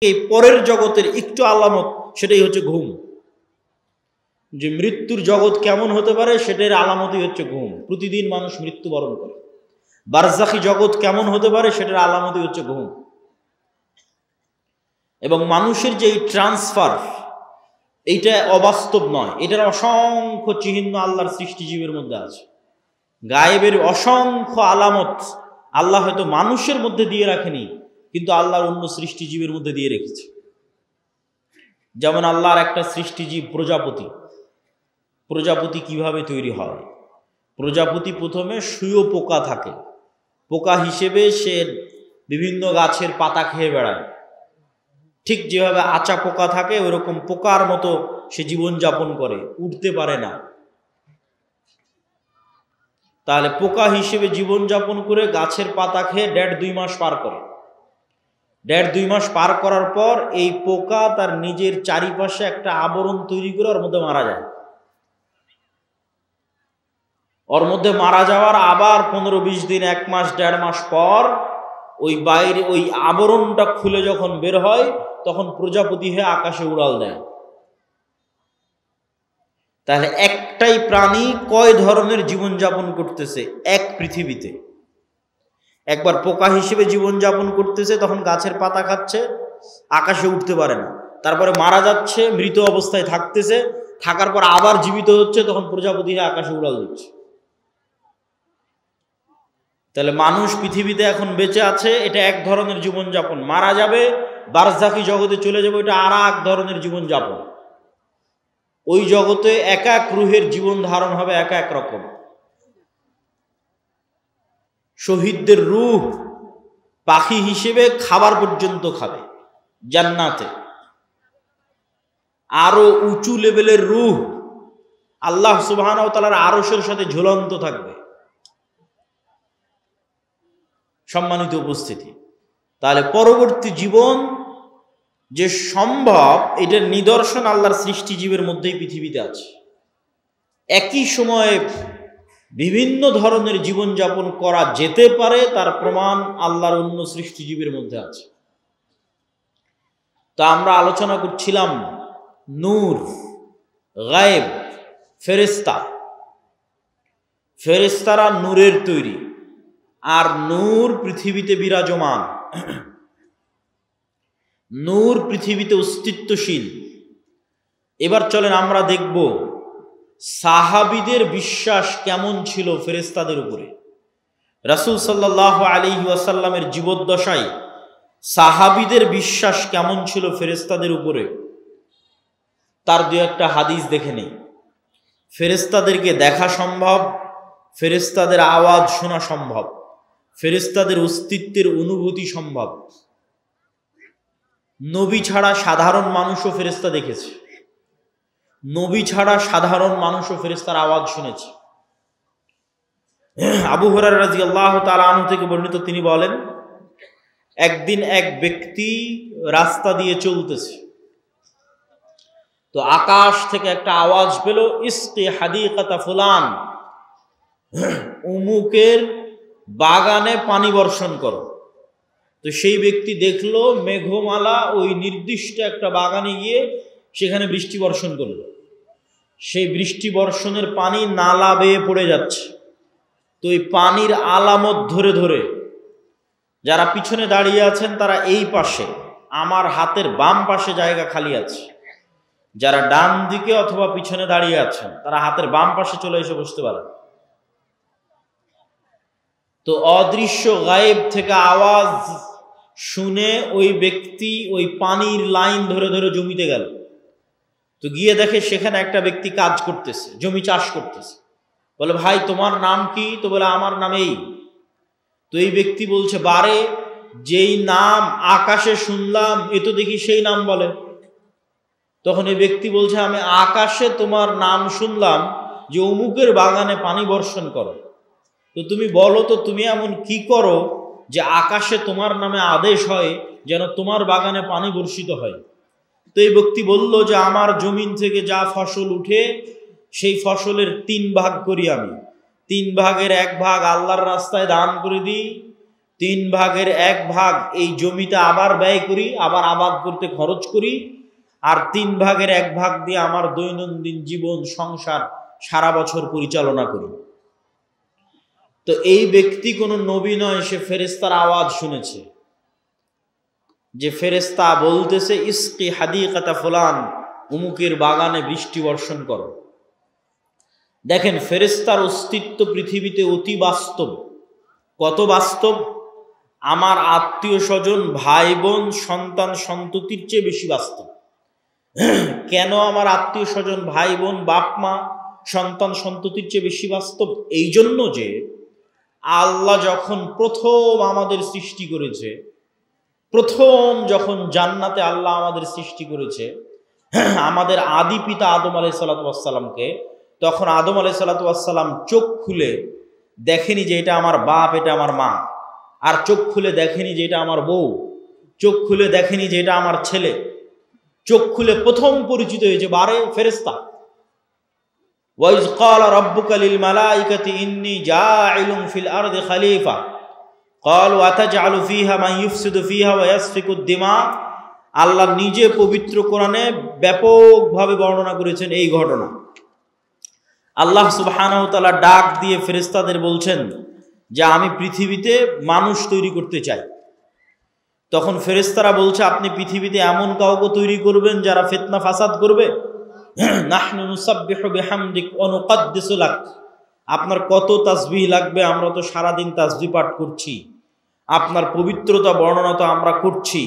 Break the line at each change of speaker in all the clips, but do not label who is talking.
এই পরের জগতের একটু আলামত, সেটাই হচ্ছে ঘুম। যে মৃত্যুর জগৎ কেমন হতে পারে সেটার আলামতই হচ্ছে ঘুম। প্রতিদিন মানুষ মৃত্যুবরণ করে। বারজাখী জগৎ কেমন হতে পারে সেটার আলামতই হচ্ছে ঘুম। এবং মানুষের যে এই ট্রান্সফার, এইটা অবাস্তব নয়, এটার অসংখ্য চিহ্ন আল্লাহর সৃষ্টিজীবের মধ্যে আছে। গায়েবের অসংখ্য আলামত আল্লাহ হয়তো মানুষের মধ্যে দিয়ে রাখেনি, কিন্তু আল্লাহর অন্য সৃষ্টিজীবের মধ্যে দিয়ে রেখেছে। যেমন আল্লাহর একটা সৃষ্টিজীব প্রজাপতি। প্রজাপতি কিভাবে তৈরি হয়? প্রজাপতি প্রথমে শুঁয়োপোকা থাকে, পোকা হিসেবে সে বিভিন্ন গাছের পাতা খেয়ে বেড়ায়। ঠিক যেভাবে আচা পোকা থাকে ওইরকম পোকার মতো সে জীবনযাপন করে, উঠতে পারে না। তাহলে পোকা হিসেবে জীবনযাপন করে গাছের পাতা খেয়ে 1.5-2 মাস পার করে। 1.5-2 মাস পার করার পর এই পোকা তার নিজের চারিপাশে একটা আবরণ তৈরি করে ওর মধ্যে মারা যায়। ওর মধ্যে মারা যাওয়ার আবার 15-20 দিন, 1 মাস 1.5 মাস পর ওই বাইরে ওই আবরণটা খুলে যখন বের হয় তখন প্রজাপতি হয়ে আকাশে উড়াল দেয়। তাহলে একটাই প্রাণী কয় ধরনের জীবনযাপন করতেছে এক পৃথিবীতে? একবার পোকা হিসেবে জীবনযাপন করতেছে, তখন গাছের পাতা খাচ্ছে, আকাশে উঠতে পারে না। তারপরে মারা যাচ্ছে, মৃত অবস্থায় থাকতেছে, থাকার পর আবার জীবিত হচ্ছে, তখন প্রজাপতি হয়ে আকাশে উড়াল দিচ্ছে। তাহলে মানুষ পৃথিবীতে এখন বেঁচে আছে, এটা এক ধরনের জীবনযাপন। মারা যাবে, বারজাখী জগতে চলে যাবে, এটা আর এক ধরনের জীবনযাপন। ওই জগতে এক এক রুহের জীবন ধারণ হবে এক এক রকম। শহীদদের রূহ পাখি হিসেবে খাবার পর্যন্ত খাবে জান্নাতে। আরো উঁচু লেভেলের রূহ আল্লাহ সুবহানাহু ওয়া তাআলার আরশের সাথে ঝুলন্ত থাকবে। সম্মানিত উপস্থিতি, তাহলে পরবর্তী জীবন যে সম্ভব, এটার নিদর্শন আল্লাহর সৃষ্টিজীবের মধ্যেই পৃথিবীতে আছে। একই সময়ে বিভিন্ন ধরনের জীবনযাপন করা যেতে পারে, তার প্রমাণ আল্লাহর অন্য সৃষ্টিজীবের মধ্যে আছে। তো আমরা আলোচনা করছিলাম নূর, গায়েব, ফেরেশতা। ফেরেশতারা নূরের তৈরি, আর নূর পৃথিবীতে বিরাজমান। নূর পৃথিবীতে অস্তিত্বশীল। এবার চলেন আমরা দেখব সাহাবীদের বিশ্বাস কেমন ছিল ফেরেশতাদের উপরে। রাসূল সাল্লাল্লাহু আলাইহি ওয়াসাল্লামের জীবদ্দশায় সাহাবীদের বিশ্বাস কেমন ছিল ফেরেশতাদের উপরে, তার দু একটা হাদিস দেখে নেই। ফেরেশতাদেরকে দেখা সম্ভব, ফেরেশতাদের আওয়াজ শোনা সম্ভব, ফেরেশতাদের অস্তিত্বের অনুভূতি সম্ভব। নবী ছাড়া সাধারণ মানুষও ফেরেশতা দেখেছে, নবী ছাড়া সাধারণ মানুষও ফেরেশতার আওয়াজ শুনেছে। আবু হুরায়রা রাদিয়াল্লাহু তাআলা আনহু থেকে বর্ণিত, তিনি বলেন, একদিন এক ব্যক্তি রাস্তা দিয়ে চলতেছে, তো আকাশ থেকে একটা আওয়াজ পেল, ইসকি হাদিকাতা ফুলান, উমুকের বাগানে পানি বর্ষণ করো। তো সেই ব্যক্তি দেখলো মেঘমালা ওই নির্দিষ্ট একটা বাগানে গিয়ে সেখানে বৃষ্টি বর্ষণ করলো। সেই বৃষ্টি বর্ষণের পানি নালা বেয়ে পড়ে যাচ্ছে। তো এই পানির আলামত ধরে ধরে যারা পিছনে দাঁড়িয়ে আছেন তারা এই পাশে, আমার হাতের বাম পাশে জায়গা খালি আছে, যারা ডান দিকে অথবা পিছনে দাঁড়িয়ে আছেন তারা হাতের বাম পাশে চলে এসে বসতে পারেন। তো অদৃশ্য গায়েব থেকে আওয়াজ শুনে ওই ব্যক্তি ওই পানির লাইন ধরে ধরে জমিতে গেল। তো গিয়ে দেখে সেখানে একটা ব্যক্তি কাজ করতেছে, জমি চাষ করতেছে। বলে, ভাই তোমার নাম কি? তো বলে, আমার নাম এই। তো এই ব্যক্তি বলছে, বারে, যেই নাম আকাশে শুনলাম এ তো দেখি সেই নাম বলে। তখন এই ব্যক্তি বলছে, আমি আকাশে তোমার নাম শুনলাম যে অমুকের বাগানে পানি বর্ষণ করো। তো তুমি বলো তো, তুমি এমন কি করো যে আকাশে তোমার নামে আদেশ হয় যেন তোমার বাগানে পানি বর্ষিত হয়? তো এই ব্যক্তি বলল যে আমার জমিন থেকে যা ফসল উঠে সেই ফসলের 3 ভাগ করি আমি, 3 ভাগের 1 ভাগ আল্লাহর রাস্তায় দান করে দিই, 3 ভাগের 1 ভাগ এই জমিতে আবার ব্যয় করি, আবার আবাদ করতে খরচ করি, আর 3 ভাগের 1 ভাগ দিয়ে আমার দৈনন্দিন জীবন সংসার সারা বছর পরিচালনা করি। তো এই ব্যক্তি কোনো নবী নয়, সে ফেরেশতার আওয়াজ শুনেছে যে ফেরেশতা বলতেছে ইসকি হাদিকাতা ফুলান, উমুকের বাগানে বৃষ্টি বর্ষণ করো। দেখেন ফেরেশতার অস্তিত্ব পৃথিবীতে অতি বাস্তব। কত বাস্তব? আমার আত্মীয় স্বজন, ভাই বোন, সন্তান সন্ততির চেয়ে বেশি বাস্তব। কেন আমার আত্মীয় স্বজন, ভাই বোন, বাপ মা, সন্তান সন্ততির চেয়ে বেশি বাস্তব? এই জন্য যে আল্লাহ যখন প্রথম আমাদের সৃষ্টি করেছে, প্রথম যখন জান্নাতে আল্লাহ আমাদের সৃষ্টি করেছে আমাদের আদি পিতা আদম আলাইহিস সালামকে, তখন আদম আলাইহিস সালাম চোখ খুলে দেখেনি যে এটা আমার বাপ, এটা আমার মা, আর চোখ খুলে দেখেনি যে এটা আমার বউ, চোখ খুলে দেখেনি যে এটা আমার ছেলে। চোখ খুলে প্রথম পরিচিত হয়েছে বারে ফেরেশতা। ওয়াইজ ক্বালা রাব্বুকা লিল মালাইকাতি ইন্নী জাইলুন ফিল আরদি খলিফা ক্বালু আতাজআলু ফিহা মান ইউফসিদু ফিহা ওয়া ইয়াসফিকুদ দিমা। আল্লাহ নিজে পবিত্র কোরআনে ব্যাপকভাবে বর্ণনা করেছেন এই ঘটনা। আল্লাহ সুবহানাহু ওয়া তাআলা ডাক দিয়ে ফেরেশতাদের বলছেন যে আমি পৃথিবীতে মানুষ তৈরি করতে চাই। তখন ফেরেশতারা বলছে আপনি পৃথিবীতে এমন কাউকে তৈরি করবেন যারা ফিতনা ফাসাদ করবে। নাহনু নুসাব্বিহু বিহামদিক ওয়া নুকদ্দিসু লাক, আপনার কত তাসবিহ লাগবে, আমরা তো সারাদিন তাসবিহ পাঠ করছি, আপনার পবিত্রতা বর্ণনা তো আমরা করছি।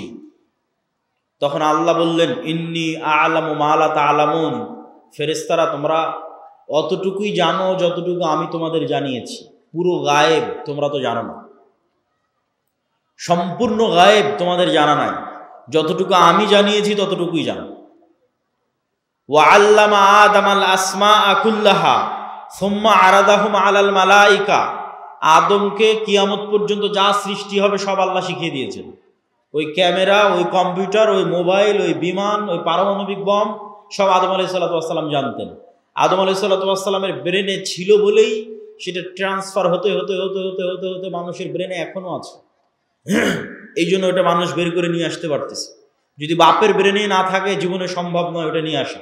তখন আল্লাহ বললেন ইন্নী আ'লামু মা লা তা'লামুন, ফেরেশতারা তোমরা অতটুকুই জানো যতটুকু আমি তোমাদের জানিয়েছি, পুরো গায়েব তোমরা তো জানো না, সম্পূর্ণ গায়েব তোমাদের জানা নাই, যতটুকু আমি জানিয়েছি ততটুকুই জানো। ওয়া আল্লামা আদামাল আসমাআ কুল্লাহা সুম্মা আরাদাহুম আলাল মালাইকা, আদমকে কিয়ামত পর্যন্ত যা সৃষ্টি হবে সব আল্লাহ শিখিয়ে দিয়েছেন। ওই ক্যামেরা, ওই কম্পিউটার, ওই মোবাইল, ওই বিমান, ওই পারমাণবিক বম সব আদম আলাইহিস সালাম জানতেন। আদম আলাইহিস সালামের ব্রেনে ছিল বলেই সেটা ট্রান্সফার হতে হতে হতে হতে হতে হতে মানুষের ব্রেনে এখনো আছে। এই জন্য ওটা মানুষ বের করে নিয়ে আসতে পারতেছে। যদি বাপের ব্রেনে না থাকে জীবনে সম্ভব নয় ওটা নিয়ে আসা।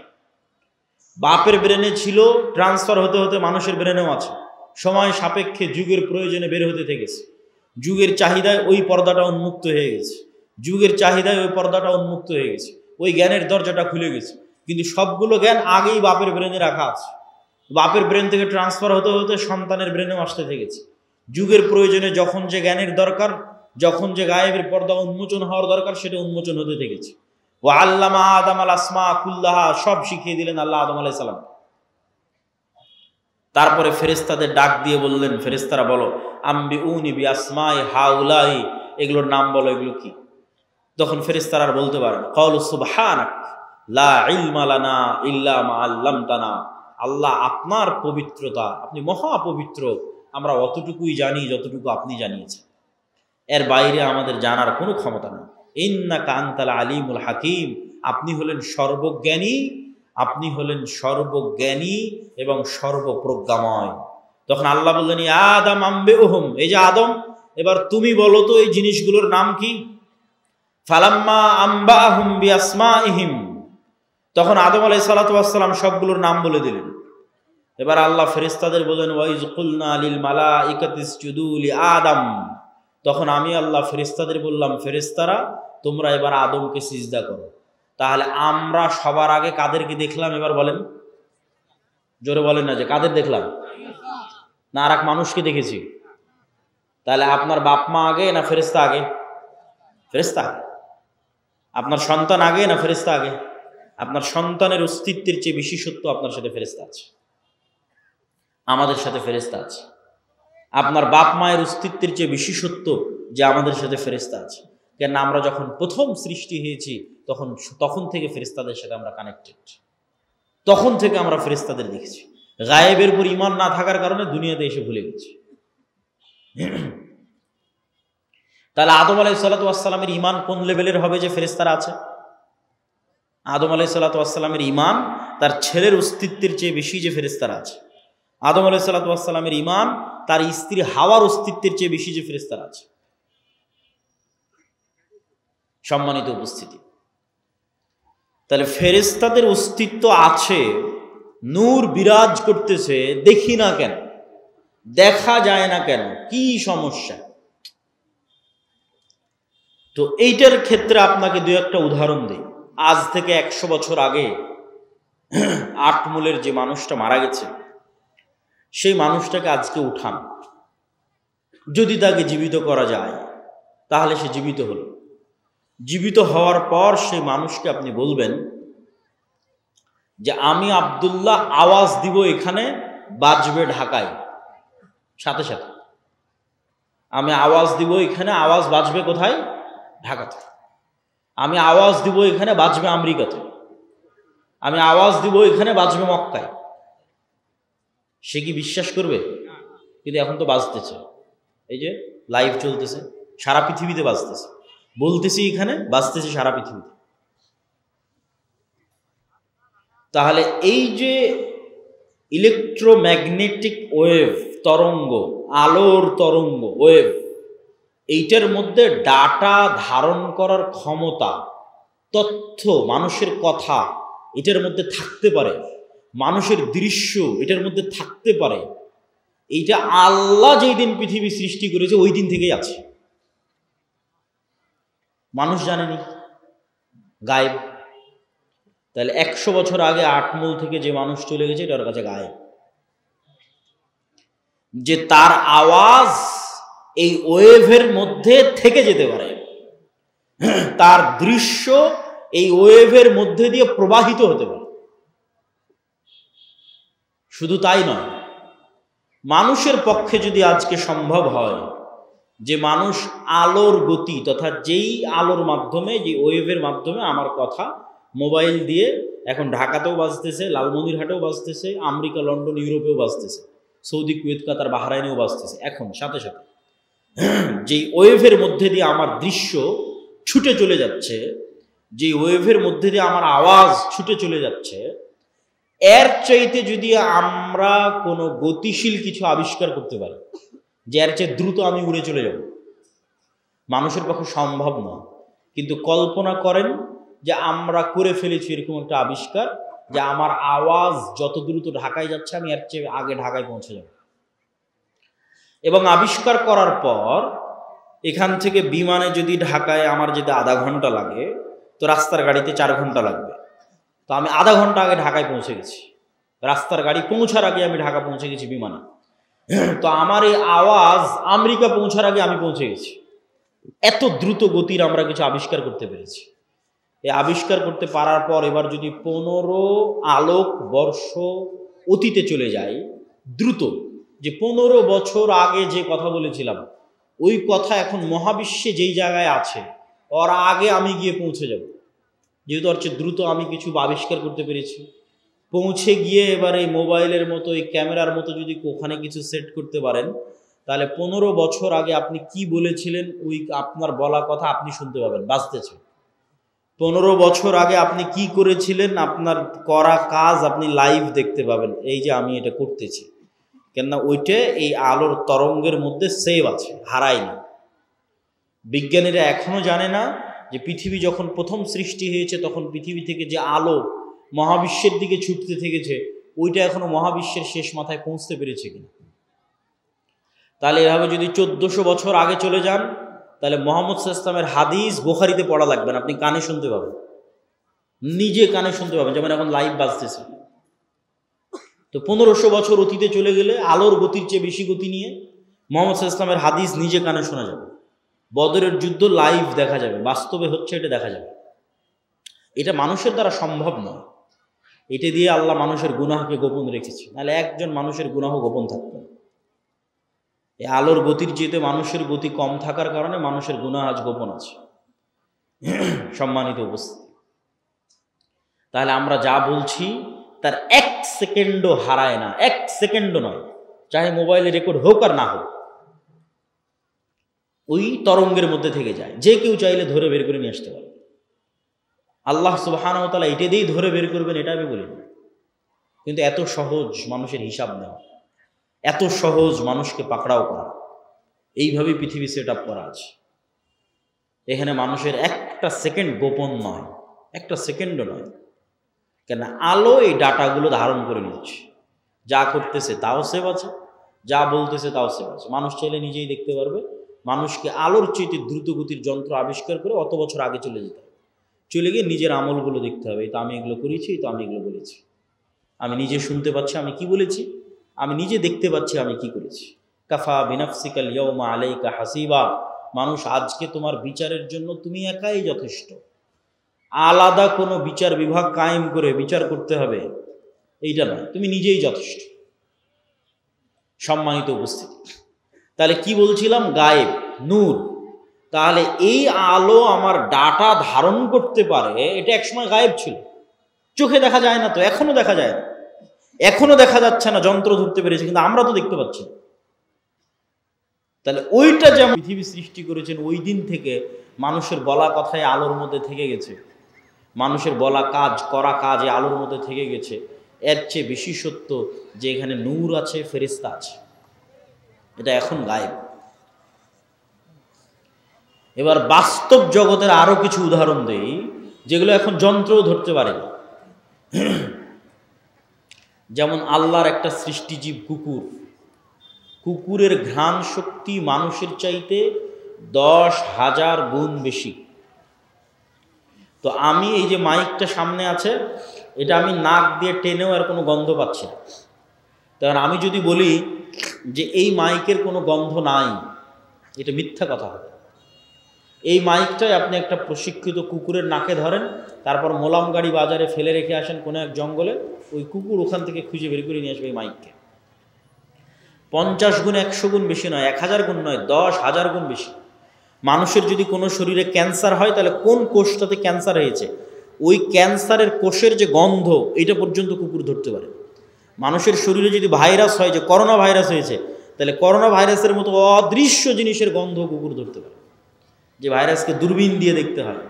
বাপের ব্রেনে ছিল, ট্রান্সফার হতে হতে মানুষের ব্রেনেও আছে। সময় সাপেক্ষে যুগের প্রয়োজনে বের হতে থেকেছে। যুগের চাহিদায় ওই পর্দাটা উন্মুক্ত হয়ে গেছে, যুগের চাহিদায় ওই পর্দাটা উন্মুক্ত হয়ে গেছে, ওই জ্ঞানের দরজাটা খুলে গেছে। কিন্তু সবগুলো জ্ঞান আগেই বাপের ব্রেনে রাখা আছে। বাপের ব্রেন থেকে ট্রান্সফার হতে হতে সন্তানের ব্রেনেও আসতে থেকেছে। যুগের প্রয়োজনে যখন যে জ্ঞানের দরকার, যখন যে গায়েবের পর্দা উন্মোচন হওয়ার দরকার, সেটা উন্মোচন হতে থেকেছে। ওয়া আল্লামা আদামাল আসমাআ কুল্লাহা, সব শিখিয়ে দিলেন আল্লাহ আদম আলাইহিস সালাম। তারপরে ফেরেশতাদের ডাক দিয়ে বললেন, ফেরেশতারা বলো আম্বিউনি বিআসমাই হাউলাই, এগুলোর নাম বলো, এগুলো কি? তখন ফেরেশতারা আর বলতে পারেন, ক্বালু সুবহানাক লা ইলমা লানা ইল্লা মা আল্লামতানা, আল্লাহ আপনার পবিত্রতা, আপনি মহা পবিত্র, আমরা অতটুকুই জানি যতটুকু আপনি জানিয়েছেন, এর বাইরে আমাদের জানার কোনো ক্ষমতা নেই। ইন্নাকা আনতাল আলিমুল হাকিম, আপনি হলেন সর্বজ্ঞানী, আপনি হলেন সর্বজ্ঞানী এবং সর্বপ্রজ্ঞাময়। তখন আল্লাহ বললেন ইয়া আদম আম্বিউহুম, এই যে আদম, এবার তুমি বলো তো এই জিনিসগুলোর নাম কি? ফালাম্মা আম্বাহুম বিআসমাইহিম, তখন আদম আলাইহিস সালাম সবগুলোর নাম বলে দিলেন। এবার আল্লাহ ফেরেশতাদের বলেন ওয়াইজ কুলনা লিল মালাইকাতি ইসজুদু লি আদম, তখন আমি আল্লাহ ফেরেশতাদের বললাম, ফেরেশতারা তোমরা এবার আদমকে সিজদা করো। তাহলে আমরা সবার আগে কাদেরকে দেখলাম? এবার বলেন, জোরে বলেন না যে কাদের দেখলাম, না আর এক মানুষকে দেখেছি? তাহলে আপনার বাপ মা আগে না ফেরেশতা আগে? ফেরেশতা আগে। আপনার সন্তান আগে না ফেরেশতা আগে? আপনার সন্তানের অস্তিত্বের চেয়ে বেশি সত্য আপনার সাথে ফেরেশতা আছে, আমাদের সাথে ফেরেশতা আছে। আপনার বাপ মায়ের অস্তিত্বের চেয়ে বেশি সত্য যে আমাদের সাথে ফেরেশতা আছে। কেন আমরা যখন প্রথম সৃষ্টি হয়েছি তখন থেকে ফেরেশতাদের সাথে আমরা কানেক্টেড, তখন থেকে আমরা ফেরেশতাদের দেখেছি। গায়েবের উপর ঈমান না থাকার কারণে দুনিয়াতে এসে ভুলে গেছি। তাহলে আদম আলাইহিস সালামের ঈমান কোন লেভেলের হবে যে ফেরেশতারা আছে? আদম আলাইহিস সালামের ঈমান তার ছেলের অস্তিত্বের চেয়ে বেশি যে ফেরেশতারা আছে। আদম আলাইহিস সালামের ঈমান তার স্ত্রী হাওয়ার অস্তিত্বের চেয়ে বেশি যে ফেরেশতারা আছে। সম্মানিত উপস্থিতি, তাহলে ফেরেশতাদের অস্তিত্ব আছে, নূর বিরাজ করতেছে, দেখি না কেন, দেখা যায় না কেন, কি সমস্যা? তো এইটার ক্ষেত্রে আপনাকে দু একটা উদাহরণ দিই। আজ থেকে 100 বছর আগে আটমূলের যে মানুষটা মারা গেছে, সেই মানুষটাকে আজকে উঠান, যদি তাকে জীবিত করা যায় তাহলে সে জীবিত হলো। জীবিত হওয়ার পর সেই মানুষকে আপনি বলবেন যে আমি আব্দুল্লাহ আওয়াজ দিব, এখানে বাজবে ঢাকায়, সাথে সাথে আমি আওয়াজ দিব, এখানে আওয়াজ বাজবে কোথায়? ঢাকাতে। আমি আওয়াজ দিব, এখানে বাজবে আমেরিকাতে। আমি আওয়াজ দিব, এখানে বাজবে মক্কায়। সে কি বিশ্বাস করবে? কিন্তু এখন তো বাজতেছে, এই যে লাইভ চলতেছে, সারা পৃথিবীতে বাজতেছে, বলতেছি এখানে, বাজতেছে সারা পৃথিবীতে। তাহলে এই যে ইলেকট্রোম্যাগনেটিক ওয়েভ, তরঙ্গ, আলোর তরঙ্গ ওয়েভ, এইটার মধ্যে ডাটা ধারণ করার ক্ষমতা, তথ্য, মানুষের কথা এটার মধ্যে থাকতে পারে, মানুষের দৃশ্য এটার মধ্যে থাকতে পারে। এইটা আল্লাহ যেই দিন পৃথিবী সৃষ্টি করেছে ওই দিন থেকেই আছে, মানুষ জানেনি, গায়েব। তাহলে 100 বছর আগে আটমূল থেকে যে মানুষ চলে গেছে, এটার কাছে গায়েব। যে তার আওয়াজ এই ওয়েভের মধ্যে থেকে যেতে পারে, তার দৃশ্য এই ওয়েভের মধ্যে দিয়ে প্রবাহিত হতে পারে। শুধু তাই নয়, মানুষের পক্ষে যদি আজকে সম্ভব হয় যে মানুষ আলোর গতি তথা যেই আলোর মাধ্যমে, যে ওয়েভের মাধ্যমে আমার কথা মোবাইল দিয়ে এখন ঢাকাতেও বাজতেছে, লালমনিরহাটেও বাজতেছে, আমেরিকা, লন্ডন, ইউরোপেও বাজতেছে, সৌদি, কুয়েত, কাতার, বাহরাইনেও বাজতেছে, এখন সাথে সাথে যেই ওয়েভের মধ্যে দিয়ে আমার দৃশ্য ছুটে চলে যাচ্ছে, যেই ওয়েভের মধ্যে দিয়ে আমার আওয়াজ ছুটে চলে যাচ্ছে, এর চাইতে যদি আমরা কোনো গতিশীল কিছু আবিষ্কার করতে পারি, যে এর চেয়ে দ্রুত আমি উড়ে চলে যাব, মানুষের পক্ষে সম্ভব নয়। কিন্তু কল্পনা করেন যে আমরা করে ফেলেছি এরকম একটা আবিষ্কার, যে আমার আওয়াজ যত দ্রুত ঢাকায় যাচ্ছে আমি এর চেয়ে আগে ঢাকায় পৌঁছে যাব। এবং আবিষ্কার করার পর এখান থেকে বিমানে যদি ঢাকায় আমার যেতে আধা ঘন্টা লাগে, তো রাস্তার গাড়িতে 4 ঘন্টা লাগবে। তো আমি আধা ঘন্টা আগে ঢাকায় পৌঁছে গেছি, রাস্তার গাড়ি পৌঁছার আগে আমি ঢাকা পৌঁছে গেছি বিমানে। তো আমার এই আওয়াজ আমেরিকা পৌঁছার আগে আমি পৌঁছে গেছি। এত দ্রুত গতির আমরা কিছু আবিষ্কার করতে পেরেছি। এই আবিষ্কার করতে পারার পর এবার যদি 15 আলোক বর্ষ অতীতে চলে যাই দ্রুত, যে 15 বছর আগে যে কথা বলেছিলাম ওই কথা এখন মহাবিশ্বে যেই জায়গায় আছে ওর আগে আমি গিয়ে পৌঁছে যাব, যেহেতু ওর চেয়ে দ্রুত আমি কিছু আবিষ্কার করতে পেরেছি। পৌঁছে গিয়ে এবার এই মোবাইলের মতো, এই ক্যামেরার মতো যদি ওখানে কিছু সেট করতে পারেন, তাহলে 15 বছর আগে আপনি কি বলেছিলেন ওই আপনার বলা কথা আপনি শুনতে পাবেন, বাঁচতেছে। 15 বছর আগে আপনি কি করেছিলেন, আপনার করা কাজ আপনি লাইভ দেখতে পাবেন, এই যে আমি এটা করতেছি, কেননা ওইটা এই আলোর তরঙ্গের মধ্যে সেভ আছে, হারায়নি। বিজ্ঞানীরা এখনো জানে না যে পৃথিবী যখন প্রথম সৃষ্টি হয়েছে তখন পৃথিবী থেকে যে আলো মহাবিশ্বের দিকে ছুটতে থেকেছে ওইটা এখনো মহাবিশ্বের শেষ মাথায় পৌঁছতে পেরেছে কিনা। তাহলে এভাবে যদি 1400 বছর আগে চলে যান, তাহলে মুহাম্মদ সাল্লাল্লাহু আলাইহি ওয়াসাল্লামের হাদিস বুখারীতে পড়া লাগবে না, আপনি কানে শুনতে পাবেন, নিজে কানে শুনতে পাবেন, যেমন এখন লাইভ বাজতেছে। তো 1500 বছর অতীতে চলে গেলে আলোর গতির চেয়ে বেশি গতি নিয়ে মুহাম্মদ সাল্লাল্লাহু আলাইহি ওয়াসাল্লামের হাদিস নিজে কানে শোনা যাবে, বদরের যুদ্ধ লাইভ দেখা যাবে, বাস্তবে হচ্ছে এটা দেখা যাবে। এটা মানুষের দ্বারা সম্ভব নয়, এটা দিয়ে আল্লাহ মানুষের গুনাহকে গোপন রেখেছে, নাহলে একজন মানুষের গুনাহ গোপন থাকত না। এই আলোর গতির চেয়ে মানুষের গতি কম থাকার কারণে মানুষের গুনাহ আজ গোপন আছে। সম্মানিত উপস্থিতি, তাহলে আমরা যা বলছি তার 1 সেকেন্ডও হারায় না, 1 সেকেন্ডও নয়, চাহে মোবাইলে রেকর্ড হোক আর না হোক, ওই তরঙ্গের মধ্যে থেকে যায়, যে কেউ চাইলে ধরে বের করে নিয়ে আসতে পারে। আল্লাহ সুবহানাহু ওয়া তাআলা এটা দিয়েই ধরে বের করবেন এটা আমি বলি না, কিন্তু এত সহজ মানুষের হিসাব নেওয়া, এত সহজ মানুষকে পাকড়াও করা, এইভাবেই পৃথিবী সেট আপ করা আছে। এখানে মানুষের একটা সেকেন্ড গোপন নয়, একটা সেকেন্ডও নয়। কেন? আলো এই ডাটাগুলো ধারণ করে নিচ্ছে। যা করতেছে তাও সেভ আছে, যা বলতেছে তাও সেভ আছে। মানুষ চাইলে নিজেই দেখতে পারবে। মানুষকে আলোর চেয়ে দ্রুত গতির যন্ত্র আবিষ্কার করে অত বছর আগে চলে যেতে হবে, চলে গিয়ে নিজের আমলগুলো দেখতে হবে। তো আমি এগুলো করেছি, তো আমি এগুলো বলেছি, আমি নিজে শুনতে পাচ্ছি আমি কি বলেছি, আমি নিজে দেখতে পাচ্ছি আমি কি করেছি। কাফা বিনাফসিকাল ইয়াউমা আলাইকা হাসিবা। মানুষ, আজকে তোমার বিচারের জন্য তুমি একাই যথেষ্ট। আলাদা কোনো বিচার বিভাগ কায়েম করে বিচার করতে হবে এইটা নয়, তুমি নিজেই যথেষ্ট। সম্মানিত উপস্থিতি, তাহলে কি বলছিলাম? গায়েব, নূর। তাহলে এই আলো আমার ডাটা ধারণ করতে পারে, এটা একসময় গায়েব ছিল, চোখে দেখা যায় না তো, এখনো দেখা যায় না, এখনো দেখা যাচ্ছে না। যন্ত্র ধরতে পেরেছে, কিন্তু আমরা তো দেখতে পাচ্ছি না। তাহলে ওইটা যেমন পৃথিবী সৃষ্টি করেছেন, ওই দিন থেকে মানুষের বলা কথায় আলোর মধ্যে থেকে গেছে, মানুষের বলা কাজ করা কাজ এই আলোর মধ্যে থেকে গেছে। এর চেয়ে বেশি সত্য যে এখানে নূর আছে, ফেরেশতা আছে, এটা এখন গায়েব। এবার বাস্তব জগতের আরো কিছু উদাহরণ দেই, যেগুলো এখন যন্ত্রও ধরতে পারে। যেমন আল্লাহর একটা সৃষ্টিজীব কুকুর, কুকুরের ঘ্রাণ শক্তি মানুষের চাইতে 10,000 গুণ বেশি। তো আমি এই যে মাইকটা সামনে আছে, এটা আমি নাক দিয়ে টেনেও আর কোনো গন্ধ পাচ্ছি না। কারণ আমি যদি বলি যে এই মাইকের কোনো গন্ধ নাই, এটা মিথ্যা কথা হবে। এই মাইকটাই আপনি একটা প্রশিক্ষিত কুকুরের নাকে ধরেন, তারপর মোলাম গাড়ি বাজারে ফেলে রেখে আসেন কোনো এক জঙ্গলে, ওই কুকুর ওখান থেকে খুঁজে বের করে নিয়ে আসবে এই মাইককে। 50 গুণ 100 গুণ বেশি নয়, 1000 গুণ নয়, 10,000 গুণ বেশি। মানুষের যদি কোনো শরীরে ক্যান্সার হয়, তাহলে কোন কোষটাতে ক্যান্সার হয়েছে, ওই ক্যান্সারের কোষের যে গন্ধ, এটা পর্যন্ত কুকুর ধরতে পারে। মানুষের শরীরে যদি ভাইরাস হয়, যে করোনা ভাইরাস হয়েছে, তাহলে করোনা ভাইরাসের মতো অদৃশ্য জিনিসের গন্ধ কুকুর ধরতে পারে। যে ভাইরাসকে দূরবীন দিয়ে দেখতে হয়,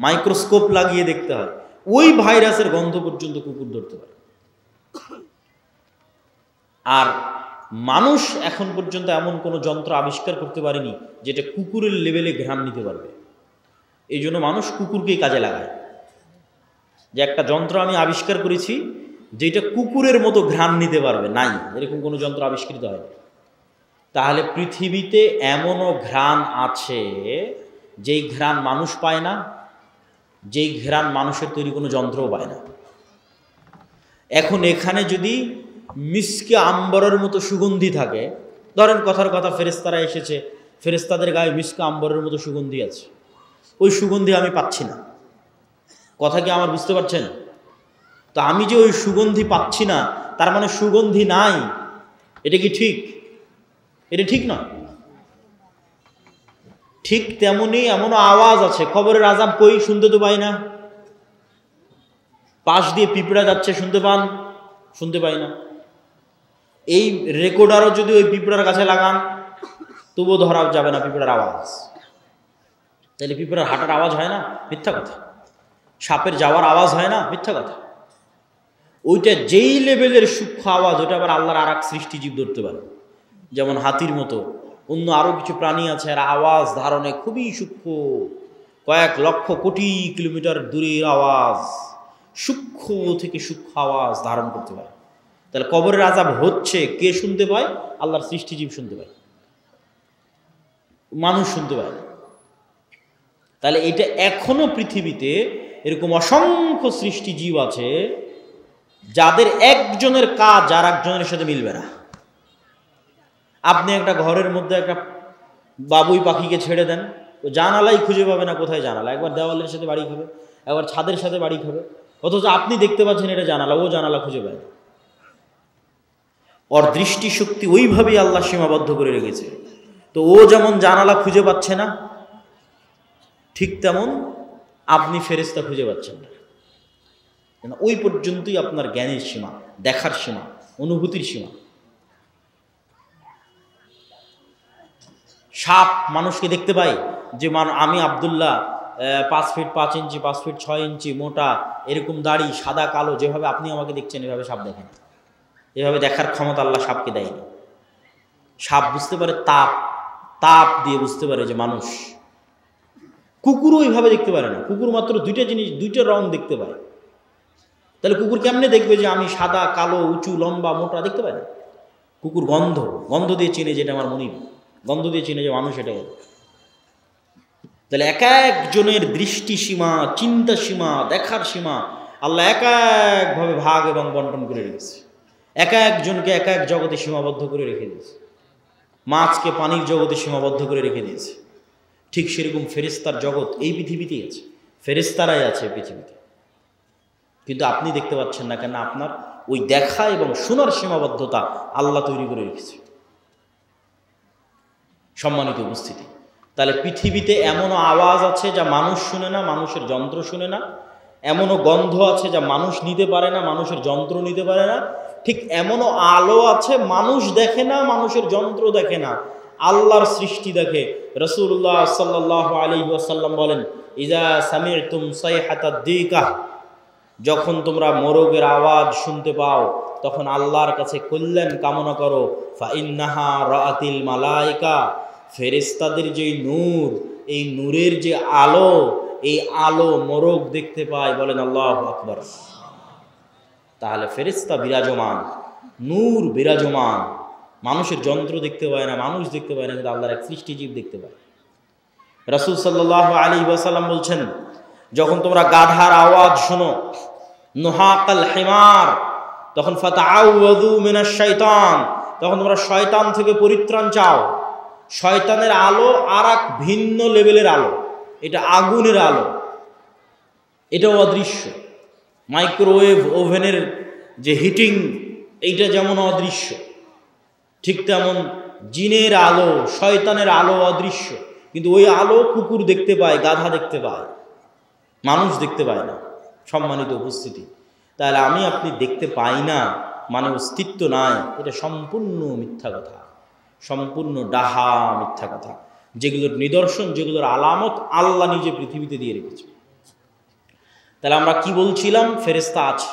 মাইক্রোস্কোপ লাগিয়ে দেখতে হয়, ওই ভাইরাসের গন্ধ পর্যন্ত কুকুর ধরতে পারে। আর মানুষ এখন পর্যন্ত এমন কোনো যন্ত্র আবিষ্কার করতে পারেনি যেটা কুকুরের লেভেলে ঘ্রাণ নিতে পারবে। এই জন্য মানুষ কুকুরকেই কাজে লাগায়, যে একটা যন্ত্র আমি আবিষ্কার করেছি যেটা কুকুরের মতো ঘ্রাণ নিতে পারবে, নাই, এরকম কোনো যন্ত্র আবিষ্কৃত হয়নি। তাহলে পৃথিবীতে এমনও ঘ্রাণ আছে যেই ঘ্রাণ মানুষ পায় না, যেই ঘ্রাণ মানুষের তৈরি কোনো যন্ত্রও পায় না। এখন এখানে যদি মিসকে আম্বরের মতো সুগন্ধি থাকে, ধরেন কথার কথা ফেরেশতারা এসেছে, ফেরেশতাদের গায়ে মিসকে আম্বরের মতো সুগন্ধি আছে, ওই সুগন্ধি আমি পাচ্ছি না। কথা কি আমার বুঝতে পারছেন? তো আমি যে ওই সুগন্ধি পাচ্ছি না, তার মানে সুগন্ধি নাই, এটা কি ঠিক? এটা ঠিক না। ঠিক তেমনি এমনও আওয়াজ আছে, কবরের আযাব কই, শুনতে তো পাই না। পাশ দিয়ে পিঁপড়া যাচ্ছে, শুনতে পান? শুনতে পাই না। এই রেকর্ডারও যদি ওই পিঁপড়ার কাছে লাগান, তবুও ধরা যাবে না পিঁপড়ার আওয়াজ। তাহলে পিঁপড়ার হাঁটার আওয়াজ হয় না? মিথ্যা কথা। সাপের যাওয়ার আওয়াজ হয় না? মিথ্যা কথা। ওইটা যেই লেভেলের সূক্ষ্ম আওয়াজ, ওটা আবার আল্লাহর আর এক সৃষ্টিজীব ধরতে পারে। যেমন হাতির মতো অন্য আরো কিছু প্রাণী আছে, আর আওয়াজ ধারণে খুবই সূক্ষ্ম, কয়েক লক্ষ কোটি কিলোমিটার দূরের আওয়াজ, সূক্ষ্ম থেকে সূক্ষ্ম আওয়াজ ধারণ করতে পারে। তাহলে কবরের আযাব হচ্ছে, কে শুনতে পায়? আল্লাহর সৃষ্টিজীব শুনতে পায়, মানুষ শুনতে পায় না। তাহলে এটা এখনো পৃথিবীতে এরকম অসংখ্য সৃষ্টিজীব আছে যাদের একজনের কাজ আর একজনের সাথে মিলবে না। আপনি একটা ঘরের মধ্যে একটা বাবুই পাখিকে ছেড়ে দেন, তো জানালাই খুঁজে পাবে না কোথায় জানালা, একবার দেওয়ালের সাথে বাড়ি খাবে, একবার ছাদের সাথে বাড়ি খাবে, অথচ আপনি দেখতে পাচ্ছেন এটা জানালা, ও জানালা খুঁজে পায় না। ওর দৃষ্টিশক্তি ওইভাবেই আল্লাহ সীমাবদ্ধ করে রেখেছে। তো ও যেমন জানালা খুঁজে পাচ্ছে না, ঠিক তেমন আপনি ফেরেশতা খুঁজে পাচ্ছেন না। ওই পর্যন্তই আপনার জ্ঞানের সীমা, দেখার সীমা, অনুভূতির সীমা। সাপ মানুষকে দেখতে পাই, যে আমি আব্দুল্লাহ 5 ফিট 5 ইঞ্চি, 5 ফিট 6 ইঞ্চি মোটা, এরকম দাড়ি, সাদা কালো, যেভাবে আপনি আমাকে দেখছেন এভাবে সাপ দেখেন। এভাবে দেখার ক্ষমতা আল্লাহ সাপকে দেয়নি। সাপ বুঝতে পারে তাপ, তাপ দিয়ে বুঝতে পারে যে মানুষ। কুকুরও ওইভাবে দেখতে পারে না, কুকুর মাত্র দুইটা রং দেখতে পায়। তাহলে কুকুর কেমনে দেখবে যে আমি সাদা, কালো, উঁচু, লম্বা, মোটা? দেখতে পায় না। কুকুর গন্ধ দিয়ে চিনে যেটা আমার মনিব, গন্ধ দিয়ে চিনে যে মানুষ এটা। তাহলে এক একজনের দৃষ্টি সীমা, চিন্তা সীমা, দেখার সীমা আল্লাহ এক একভাবে ভাগ এবং বন্টন করে রেখেছে। এক একজনকে এক এক জগতে সীমাবদ্ধ করে রেখে দিয়েছে। মাছকে পানির জগতে সীমাবদ্ধ করে রেখে দিয়েছে। ঠিক সেরকম ফেরেশতার জগৎ এই পৃথিবীতেই আছে, ফেরেশতারাই আছে পৃথিবীতে। কিন্তু আপনি দেখতে পাচ্ছেন না কেন? আপনার ওই দেখা এবং শোনার সীমাবদ্ধতা আল্লাহ তৈরি করে রেখেছে। সম্মানিত উপস্থিতি, তাহলে পৃথিবীতে এমনও আওয়াজ আছে যা মানুষ শুনে না, মানুষের যন্ত্র শুনে না। এমনও গন্ধ আছে যা মানুষ নিতে পারে না, মানুষের যন্ত্র নিতে পারে না। ঠিক এমনও আলো আছে মানুষ দেখে না, মানুষের যন্ত্র দেখে না, আল্লাহর সৃষ্টি দেখে। রাসূলুল্লাহ সাল্লাল্লাহু আলাইহি ওয়াসাল্লাম বলেন, ইজা সামি'তুম সাইহাতাদ দিকাহ, যখন তোমরা মোরগের আওয়াজ শুনতে পাও তখন আল্লাহর কাছে কল্যাণ কামনা করো। ফা ইন্নাহা রাআতিল মালাইকা, ফেরেশতাদের যে নূর, এই নূরের যে আলো, এই আলো মোরগ দেখতে পায়। বলেন আল্লাহু আকবার। তাহলে ফেরেশতা বিরাজমান, নূর বিরাজমান। মানুষের যন্ত্র দেখতে পায় না, মানুষ দেখতে পায় না, কিন্তু আল্লাহর এক সৃষ্টিজীব দেখতে পায়। রাসূল সাল্লাল্লাহু আলাইহি ওয়াসাল্লাম বলছেন, যখন তোমরা গাধার আওয়াজ শোনো, নুহাকাল হিমার, তখন ফাতাআউযু মিনাশ শাইতান, তখন তোমরা শয়তান থেকে পরিত্রাণ চাও। শয়তানের আলো আর এক ভিন্ন লেভেলের আলো, এটা আগুনের আলো, এটাও অদৃশ্য। মাইক্রোওয়েভ ওভেনের যে হিটিং, এইটা যেমন অদৃশ্য, ঠিক তেমন জিনের আলো, শয়তানের আলো অদৃশ্য। কিন্তু ওই আলো কুকুর দেখতে পায়, গাধা দেখতে পায়, মানুষ দেখতে পায় না। সম্মানিত উপস্থিতি, তাহলে আমি আপনি দেখতে পাই না মানে অস্তিত্ব নাই, এটা সম্পূর্ণ মিথ্যা কথা, সম্পূর্ণ ডাহা মিথ্যা কথা। যেগুলোর নিদর্শন, যেগুলোর আলামত আল্লাহ নিজে পৃথিবীতে দিয়ে রেখেছে। তাহলে আমরা কি বলছিলাম? ফেরেশতা আছে,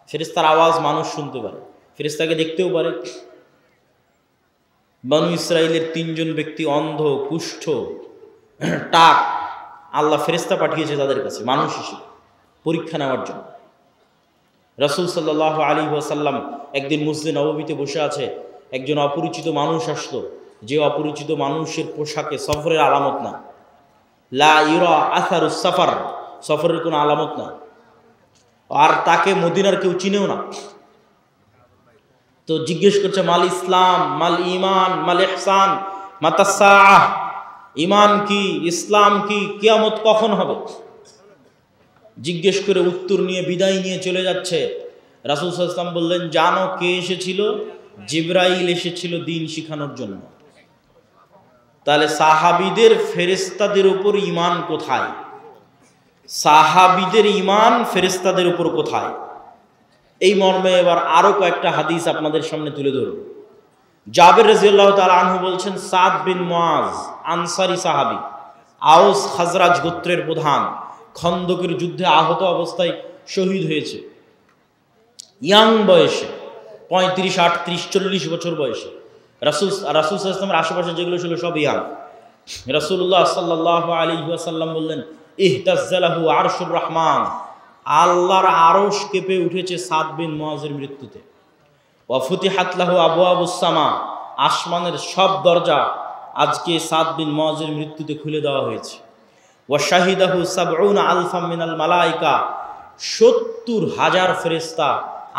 ফেরেশতার আওয়াজ মানুষ শুনতে পারে, ফেরেশতাকে দেখতেও পারে। বনু ইসরাইলের 3 জন ব্যক্তি অন্ধ, কুষ্ঠ, টাক, আল্লাহ ফেরেশতা পাঠিয়েছে তাদের কাছে মানুষ হিসেবে পরীক্ষা নেওয়ার জন্য। রাসূল সাল্লাল্লাহু আলাইহি ওয়াসাল্লাম একদিন মসজিদে নববীতে বসে আছে, একজন অপরিচিত মানুষ আসলো। যে অপরিচিত মানুষের পোশাকে সফরের আলামত না, লা ইউরা আসারুস সাফার, সফরের কোনো আলামত না, আর তাকে মদিনার কেউ চিনেও না। তো জিজ্ঞেস করছে, মাল ইসলাম, মাল ঈমান, মাল ইহসান, মাতাস সাআহ, ঈমান কি, ইসলাম কি, কিয়ামত কখন হবে? জিজ্ঞেস করে উত্তর নিয়ে বিদায় নিয়ে চলে যাচ্ছে। রাসূল সাল্লাল্লাহু আলাইহি ওয়াসাল্লাম বললেন, জানো কে এসেছিল? জিবরাইল এসেছিল দিন শিখানোর জন্য। তাহলে সাহাবীদের ফেরেশতাদের উপর ঈমান কোথায়? সাহাবীদের ঈমান ফেরেশতাদের উপর কোথায়? এই মর্মে এবার আরো কয়েকটা হাদিস আপনাদের সামনে তুলে ধরব। জাবের রাদিয়াল্লাহু তাআলা আনহু বলছেন, সাদ বিন মুআজ আনসারী সাহাবী, আওস খাজরাজ গোত্রের প্রধান, খন্দকের যুদ্ধে আহত অবস্থায় শহীদ হয়েছে। ইয়াং বয়সে, 35, 38, 40 বছর বয়সে। রাসূল সাল্লাল্লাহু আলাইহি ওয়াসাল্লামের আশেপাশে যেগুলো ছিল সব ইয়াং। রাসূলুল্লাহ সাল্লাল্লাহু আলাইহি ওয়াসাল্লাম বললেন, ইহতাজ্জালাহু আরশুর রহমান, আল্লাহর আরশ কেঁপে উঠেছে সাদ বিন মুআজের মৃত্যুতে। ওয়া ফুতিহাত লাহু আবওয়াবুস সামা, আসমানের সব দরজা আজকে সাদ বিন মুআজের মৃত্যুতে খুলে দেওয়া হয়েছে। ওয়া শাহিদাহু ৭০ আলফাম মিনাল মালাইকা, ৭০,০০০ ফেরেশতা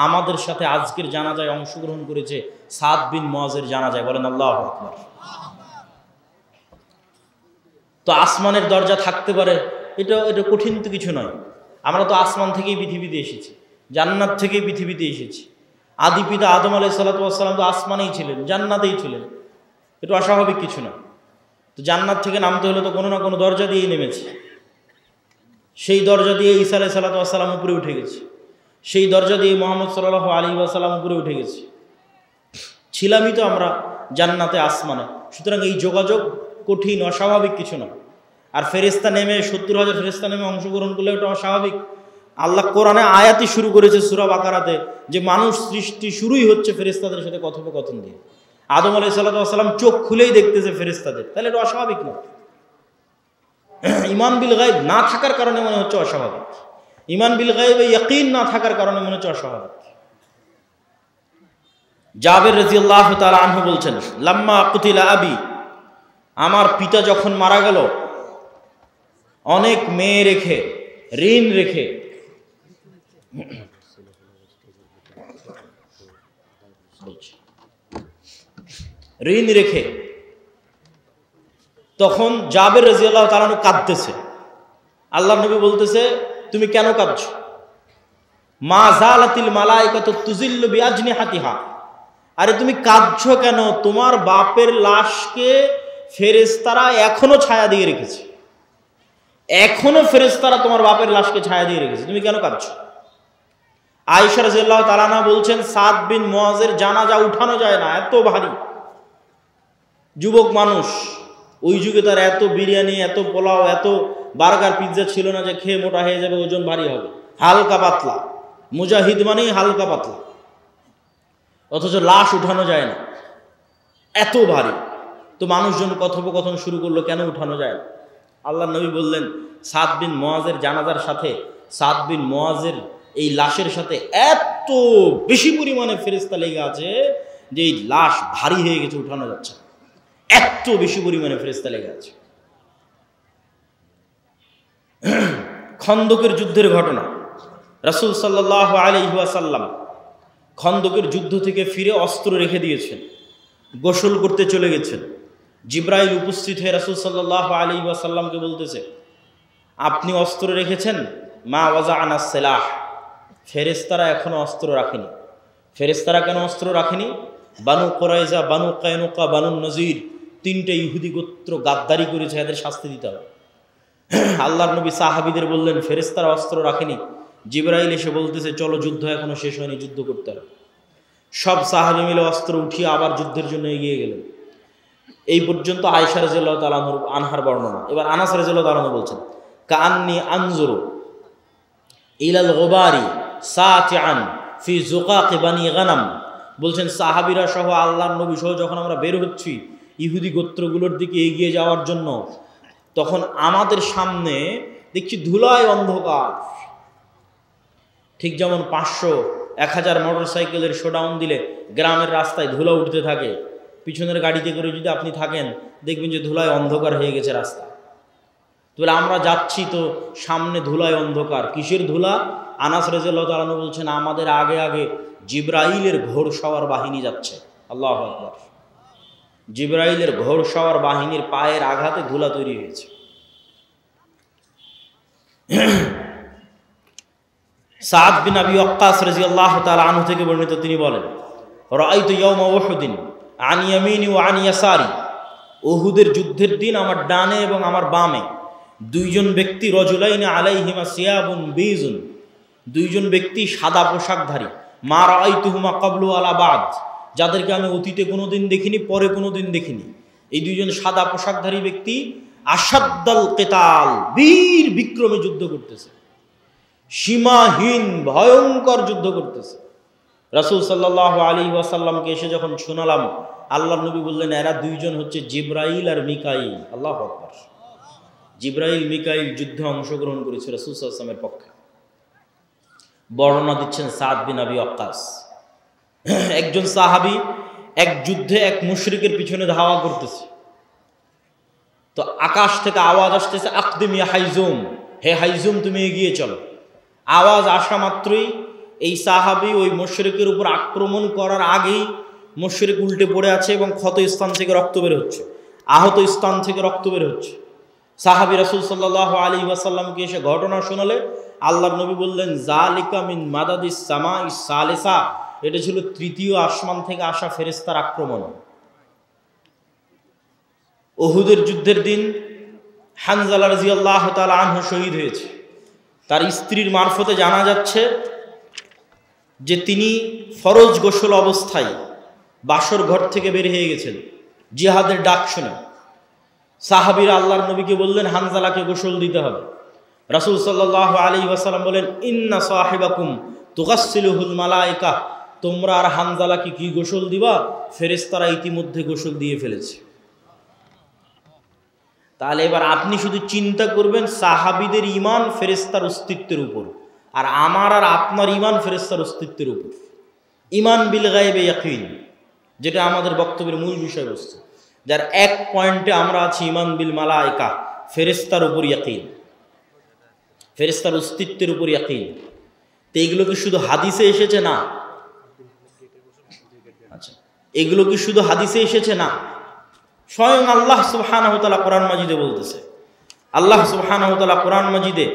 আমাদের সাথে আজকের জানাজায় অংশগ্রহণ করেছে সাদ বিন মুআজের জানাজায়। বলেন আল্লাহু আকবার। তো আসমানের দরজা থাকতে পারে, এটা কঠিন তো কিছু নয়। আমরা তো আসমান থেকেই পৃথিবীতে এসেছি, জান্নাত থেকেই পৃথিবীতে এসেছি। আদি পিতা আদম আলাইহিস সালাতু ওয়াস সালাম তো আসমানেই ছিলেন, জান্নাতেই ছিলেন, এটা অস্বাভাবিক কিছু না। তো জান্নাত থেকে নামতে হলে তো কোনো না কোনো দরজা দিয়েই নেমেছে। সেই দরজা দিয়ে ঈসা আলাইহিস সালাতু ওয়াস সালাম উপরে উঠে গেছে, সেই দরজা দিয়ে মুহাম্মদ সাল্লাল্লাহু আলাইহি ওয়াসাল্লাম উপরে উঠে গেছে। ছিলামই তো আমরা জান্নাতে, আসমানে। সুতরাং এই যোগাযোগ কঠিন, অস্বাভাবিক কিছু না। আর ফেরেশতা নেমে ৭০,০০০ ফেরেশতা নেমে অংশগ্রহণ করলে এটা অস্বাভাবিক। আল্লাহ কোরআনে আয়াতই শুরু করেছে সূরা বাকারাতে যে মানুষ সৃষ্টি শুরুই হচ্ছে ফেরেশতাদের সাথে কথোপকথন দিয়ে। আদম আলাইহিস সালাতু ওয়াস সালাম চোখ খুলেই দেখতেছে ফেরেশতাদের, তাহলে এটা অস্বাভাবিক না। ইমান বিল গায়ব না থাকার কারণে মনে হচ্ছে অস্বাভাবিক, ইমান বিল গায়বে ইয়াকিন না থাকার কারণে মনে হচ্ছে অস্বাভাবিক। জাবের রাদিয়াল্লাহু তাআলা আনহু বলছেন, লাম্মা কুতিলা আবি, আমার পিতা যখন মারা গেল, অনেক মেয়ে রেখে, ঋণ রেখে, ঋণ রেখে, তখন জাবের রাদিয়াল্লাহু তাআলা আনহু কাঁদতেছে। আল্লাহর নবী বলতেছে, তুমি কেন কাঁদছো? মা জালাতিল মালাইকাতু তুজিল্লু বিআজনিহাতিহা, আরে তুমি কাঁদছো কেন? তোমার বাপের লাশকে ফেরেশতারা এখনো ছায়া দিয়ে রেখেছে, এখনো ফেরেশতারা তোমার বাপের লাশকে ছায়া দিয়ে রেখেছে, তুমি কেন কাঁদছো? আয়েশা রাদিয়াল্লাহু তাআলা আনহা বলছেন, সাদ বিন মুআজের জানাজা উঠানো যায় না, এত ভারী। যুবক মানুষ, ওই যুগে তার এত বিরিয়ানি, এত পোলাও, এত বার্গার, পিৎজা ছিল না যে খেয়ে মোটা হয়ে যাবে, ওজন ভারী হবে। হালকা পাতলা, মুজাহিদ মানেই হালকা পাতলা, অথচ লাশ উঠানো যায় না, এত ভারী। তো মানুষজন কথোপকথন শুরু করলো, কেন উঠানো যায় না? আল্লাহ নবী বললেন, সাদ বিন মুআজের জানাজার সাথে, সাদ বিন মুআজের এই লাশের সাথে এত বেশি পরিমাণে ফেরেশতা লেগে আছে যে এই লাশ ভারী হয়ে গেছে, উঠানো যাচ্ছে, এত বেশি পরিমাণে ফেরেশতা লেগে আছে। খন্দকের যুদ্ধের ঘটনা, রাসূল সাল্লাল্লাহু আলাইহি ওয়াসাল্লাম খন্দকের যুদ্ধ থেকে ফিরে অস্ত্র রেখে দিয়েছেন, গোসল করতে চলে গেছেন। জিব্রাইল উপস্থিত হয়ে রাসূল সাল্লাল্লাহু আলাইহি ওয়াসাল্লামকে বলতেছে, আপনি অস্ত্র রেখেছেন, মা ওয়াজাআনা সিলাহ, ফেরেশতারা এখনো অস্ত্র রাখেনি। ফেরেশতারা কেন অস্ত্র রাখেনি? বানু কুরাইজা, বানু কায়নুকা, বানু নজির, তিনটে ইহুদি গোত্র গাদ্দারি করেছে, এদের শাস্তি দিতে হবে। আল্লাহর নবী সাহাবীদের বললেন, ফেরেশতারা অস্ত্র রাখেনি। জিবরাইল এসে বলতেছে, চলো, যুদ্ধ এখনো শেষ হয়নি, যুদ্ধ করতে হবে। সব সাহাবী মিলে অস্ত্র উঠিয়ে আবার যুদ্ধের জন্য এগিয়ে গেলেন। এই পর্যন্ত আয়েশা রাদিয়াল্লাহু তাআলা আনহার বর্ণনা। এবার আনাস রাদিয়াল্লাহু তাআলা বলছেন, কাআন্নী আনজুরু ইলাল গুবারি সাতিআন ফি যুকাক বানি গানাম, বলছেন সাহাবীরা সহ আল্লাহর নবী সহ যখন আমরা বের হচ্ছি ইহুদি গোত্রগুলোর দিকে এগিয়ে যাওয়ার জন্য, তখন আমাদের সামনে দেখছি ধুলায় অন্ধকার। ঠিক যেমন 500-1000 মোটরসাইকেলের শোডাউন দিলে গ্রামের রাস্তায় ধুলা উঠতে থাকে, পিছনের গাড়িতে করে যদি আপনি থাকেন দেখবেন যে ধুলায় অন্ধকার হয়ে গেছে রাস্তা। তাহলে আমরা যাচ্ছি তো সামনে ধুলায় অন্ধকার, কিসের ধুলা? আনাস রাদিয়াল্লাহু তাআলা আনহু বলছেন, আমাদের আগে আগে জিবরাইলের ঘোড়সওয়ার বাহিনী যাচ্ছে। আল্লাহু আকবার। জিবরাইলের ঘোড়সওয়ার বাহিনীর পায়ের আঘাতে ধুলা তৈরি হয়েছে। সাদ বিন আবি ওয়াক্কাস রাদিয়াল্লাহু তাআলা আনহু থেকে বর্ণিত, তিনি বলেন, রাআইতু ইয়াওমা উহুদিন আন ইয়ামিনি ওয়া আন ইয়াসারি, উহুদের যুদ্ধের দিন আমার ডানে এবং আমার বামে দুইজন ব্যক্তি, রজুলাইন আলাইহিমা সিয়াবুন বীজুন, দুইজন ব্যক্তি সাদা পোশাকধারী, মা রাআইতুহুমা ক্বাবলু ওয়ালা বাদ, যাদেরকে আমি অতীতে কোনোদিন দেখিনি, পরে কোনোদিন দেখিনি। এই দুইজন সাদা পোশাকধারী ব্যক্তি আসাদ্দাল কিতাল, বীর বিক্রমে যুদ্ধ করতেছে, সীমাহীন ভয়ঙ্কর যুদ্ধ করতেছে। রাসূল সাল্লাল্লাহু আলাইহি ওয়াসাল্লামকে এসে যখন শোনালাম, আল্লাহর নবী বললেন, এরা দুইজন হচ্ছে জিবরাইল আর মিকাইল। আল্লাহু আকবার। জিবরাইল মিকাইল যুদ্ধে অংশগ্রহণ করেছে রাসূল সাল্লাল্লাহু আলাইহি ওয়াসাল্লামের পক্ষে। বর্ণনা দিচ্ছেন সাদ বিন আবি ওয়াক্কাস। একজন সাহাবী এক যুদ্ধে এক মুশরিকের পিছনে ধাওয়া করতেছে, তো আকাশ থেকে আওয়াজ আসতেছে, আকদিম ইয়া হাইজুম, হে হাইজুম তুমি এগিয়ে চলো। আওয়াজ আসা মাত্রই এই সাহাবী ওই মুশরিকের উপর আক্রমণ করার আগেই মুশরিক উল্টে পড়ে আছে এবং ক্ষত স্থান থেকে রক্ত বের হচ্ছে, আহত স্থান থেকে রক্ত বের হচ্ছে। সাহাবী রাসূল সাল্লাল্লাহু আলাইহি ওয়াসাল্লামকে এসে ঘটনা শোনালে আল্লাহর নবী বললেন, যালিকা মিন মাদাদিস সামাইস সালিসা, এটা ছিল তৃতীয় আসমান থেকে আসা ফেরেশতার আক্রমণ। উহুদের যুদ্ধের দিন হানজালা রাদিয়াল্লাহু তাআলা আনহু শহীদ হয়েছে। তার স্ত্রীর মারফতে জানা যাচ্ছে যে তিনি ফরজ গোসল অবস্থায় বাসর ঘর থেকে বের হয়ে গেছেন জিহাদের ডাক শুনে। সাহাবীরা আল্লাহর নবীকে বললেন, হানজালাকে গোসল দিতে হবে। রাসূল সাল্লাল্লাহু আলাইহি ওয়াসাল্লাম বলেন, ইন্না সাহিবাকুম তুগাসসিলুহুল মালায়েকা, তোমরা আর হানজালাকে কি গোসল দিবা? ফেরেশতারা ইতিমধ্যে গোসল দিয়ে ফেলেছে। তাহলে এবার আপনি শুধু চিন্তা করবেন সাহাবীদের ঈমান ফেরেশতার অস্তিত্বের উপর, আর আমার আর আপনার ঈমান ফেরেশতার অস্তিত্বের উপর। ঈমান বিল গায়বে ইয়াকিন, যেটা আমাদের বক্তব্যের মূল বিষয়বস্তু, যার এক পয়েন্টে আমরা আছি ঈমান বিল মালায়েকা, ফেরেশতার উপর ইয়াকিন, ফেরেশতার অস্তিত্বের উপর ইয়াকিন। তো এগুলো কি শুধু হাদিসে এসেছে? না। আচ্ছা, এগুলো কি শুধু হাদিসে এসেছে? না, স্বয়ং আল্লাহ সুবহানাহু ওয়া তাআলা কোরআন মাজিদে বলতেছে। আল্লাহ সুবহানাহু ওয়া তাআলা কোরআন মাজিদে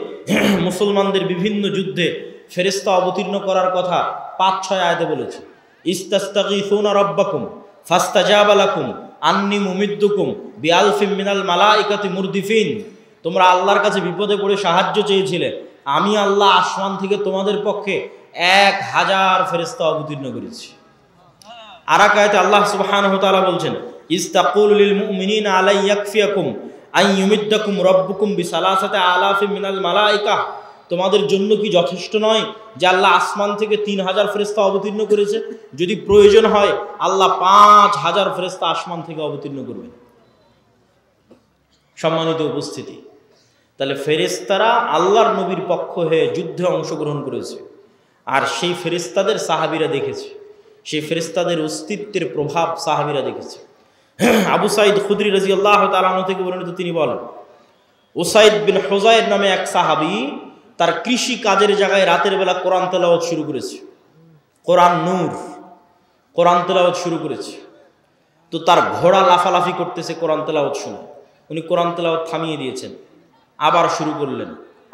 মুসলমানদের বিভিন্ন যুদ্ধে ফেরেশতা অবতীর্ণ করার কথা ৫-৬ আয়াতে বলেছে। ইস্তাস্তাগীসুনা রাব্বাকুম ফাস্তাজাবা লাকুম আন্নী মুমিদ্দুকুম বিআলফিম মিনাল মালাইকাতি মুরদিফিন। তোমরা আল্লাহর কাছে বিপদে পড়ে সাহায্য চেয়েছিলে, আমি আল্লাহ আসমান থেকে তোমাদের পক্ষে ১,০০০ ফেরেশতা অবতীর্ণ করেছি। আর এক আয়াতে আল্লাহ সুবহানাহু ওয়া তাআলা বলছেন, ইস্তাকুলু লিল মুমিনিনা আলাই ইয়াকফিয়াকুম আন ইউমিদ্দাকুম রাব্বুকুম বিসালাসাতি আলাফিন মিনাল মালাইকা। তোমাদের জন্য কি যথেষ্ট নয় যে আল্লাহ আসমান থেকে ৩,০০০ ফেরেশতা অবতীর্ণ করেছে? যদি প্রয়োজন হয় আল্লাহ ৫,০০০ ফেরেশতা আসমান থেকে অবতীর্ণ করবেন। সম্মানিত উপস্থিতি, তাহলে ফেরেশতারা আল্লাহর নবীর পক্ষ হয়ে যুদ্ধে অংশগ্রহণ করেছে, আর সেই ফেরেশতাদের সাহাবীরা দেখেছে, সেই ফেরেশতাদের অস্তিত্বের প্রভাব সাহাবীরা দেখেছে। আবু সাঈদ খুদরি রাদিয়াল্লাহু তাআলা আনহু থেকে বর্ণিত, তিনি বলেন, উসাইদ বিন হুযাইর নামে এক সাহাবী তার কৃষি কাজের জায়গায় রাতের বেলা কোরআন তেলাওয়াত শুরু করেছে। কোরআন নূর, কোরআন তেলাওয়াত শুরু করেছে। তো তার ঘোড়া লাফালাফি করতেছে কোরআন তেলাওয়াত শুনে। উনি কোরআন তেলাওয়াত থামিয়ে দিয়েছেন, আবার শুরু করলেন,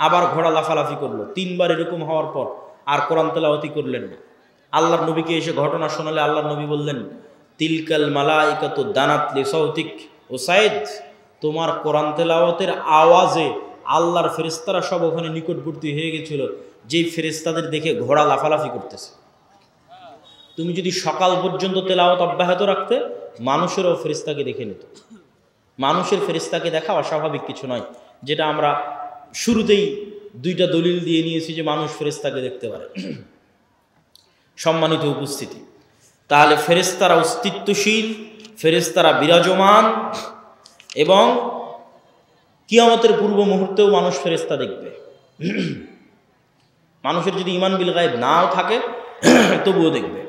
আবার ঘোড়া লাফালাফি করলো। ৩ বার এরকম হওয়ার পর আর কোরআন তেলাওয়াতই করলেন না। আল্লাহর নবীকে এসে ঘটনা শোনালে আল্লাহর নবী বললেন, তিলকাল মালাইকাতু দানাত লিসাউতিক। উসাইদ, তোমার কোরআন তেলাওয়াতের আওয়াজে আল্লাহর ফেরেশতারা সব ওখানে নিকটবর্তী হয়ে গেছিল, যেই ফেরেশতাদের দেখে ঘোড়া লাফালাফি করতেছে। তুমি যদি সকাল পর্যন্ত তেলাওয়াত অব্যাহত রাখতে, মানুষেরও ফেরেশতাকে দেখে নিত। মানুষের ফেরেশতাকে দেখা অস্বাভাবিক কিছু নয়, যেটা আমরা শুরুতেই 2টা দলিল দিয়ে নিয়েছি যে মানুষ ফেরেশতাকে দেখতে পারে। সম্মানিত উপস্থিতি, তাহলে ফেরেশতারা অস্তিত্বশীল, ফেরেশতারা বিরাজমান, এবং কিয়ামতের পূর্ব মুহূর্তেও মানুষ ফেরেশতা দেখবে। মানুষের যদি ঈমান বিল গায়ব নাও থাকে তবুও দেখবে।